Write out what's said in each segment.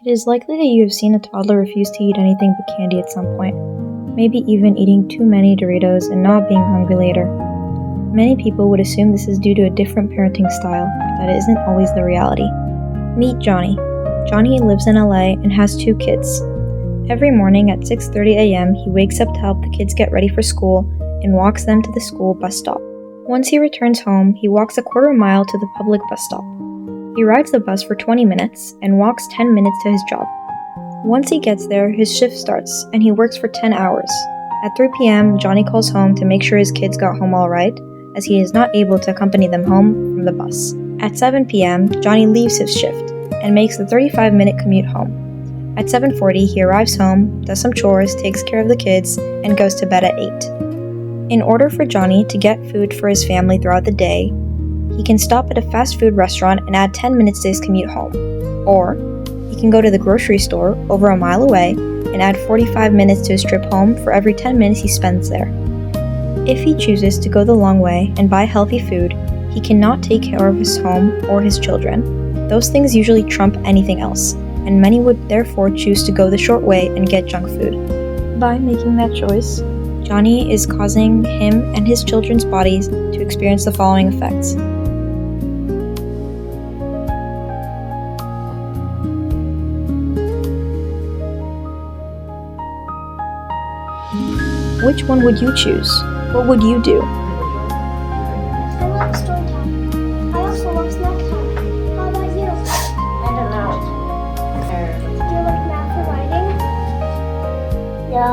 It is likely that you have seen a toddler refuse to eat anything but candy at some point, maybe even eating too many Doritos and not being hungry later. Many people would assume this is due to a different parenting style, but that isn't always the reality. Meet Johnny. Johnny lives in LA and has 2 kids. Every morning at 6:30 a.m., he wakes up to help the kids get ready for school and walks them to the school bus stop. Once he returns home, he walks a quarter mile to the public bus stop. He rides the bus for 20 minutes and walks 10 minutes to his job. Once he gets there, his shift starts and he works for 10 hours. At 3 p.m., Johnny calls home to make sure his kids got home all right, as he is not able to accompany them home from the bus. At 7 p.m., Johnny leaves his shift and makes the 35-minute commute home. At 7:40, he arrives home, does some chores, takes care of the kids, and goes to bed at 8. In order for Johnny to get food for his family throughout the day, he can stop at a fast food restaurant and add 10 minutes to his commute home. Or, he can go to the grocery store over a mile away and add 45 minutes to his trip home for every 10 minutes he spends there. If he chooses to go the long way and buy healthy food, he cannot take care of his home or his children. Those things usually trump anything else, and many would therefore choose to go the short way and get junk food. By making that choice, Johnny is causing him and his children's bodies to experience the following effects. Which one would you choose? What would you do? I love story time. I also love snack time. How about you? I don't know. Do you like math or writing? No,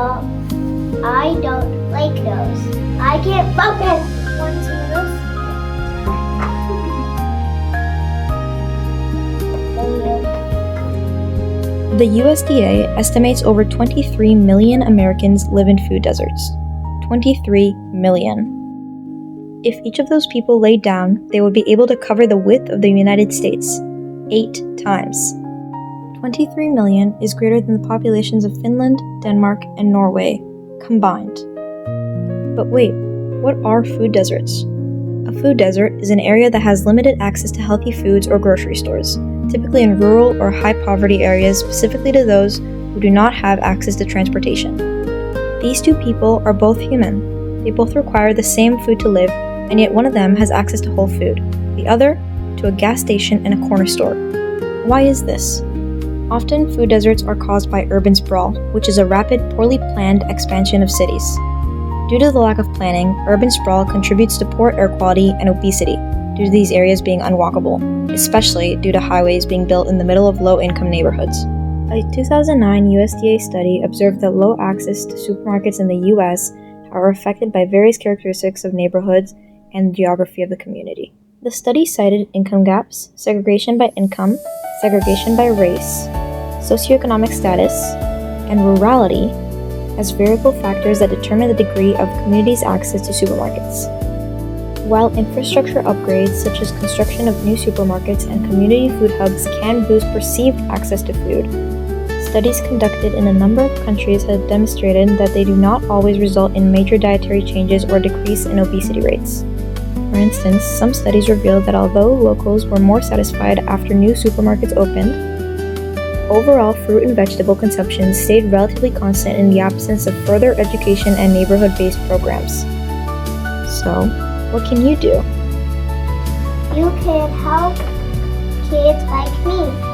I don't like those. I can't focus. Want some of those? The USDA estimates over 23 million Americans live in food deserts. 23 million. If each of those people laid down, they would be able to cover the width of the United States 8 times. 23 million is greater than the populations of Finland, Denmark, and Norway combined. But wait, what are food deserts? A food desert is an area that has limited access to healthy foods or grocery stores, typically in rural or high-poverty areas, specifically to those who do not have access to transportation. These 2 people are both human. They both require the same food to live, and yet one of them has access to whole food, the other to a gas station and a corner store. Why is this? Often, food deserts are caused by urban sprawl, which is a rapid, poorly planned expansion of cities. Due to the lack of planning, urban sprawl contributes to poor air quality and obesity, due to these areas being unwalkable, especially due to highways being built in the middle of low-income neighborhoods. A 2009 USDA study observed that low access to supermarkets in the U.S. are affected by various characteristics of neighborhoods and the geography of the community. The study cited income gaps, segregation by income, segregation by race, socioeconomic status, and rurality as variable factors that determine the degree of communities' access to supermarkets. While infrastructure upgrades such as construction of new supermarkets and community food hubs can boost perceived access to food, studies conducted in a number of countries have demonstrated that they do not always result in major dietary changes or decrease in obesity rates. For instance, some studies revealed that although locals were more satisfied after new supermarkets opened, overall fruit and vegetable consumption stayed relatively constant in the absence of further education and neighborhood-based programs. So, what can you do? You can help kids like me.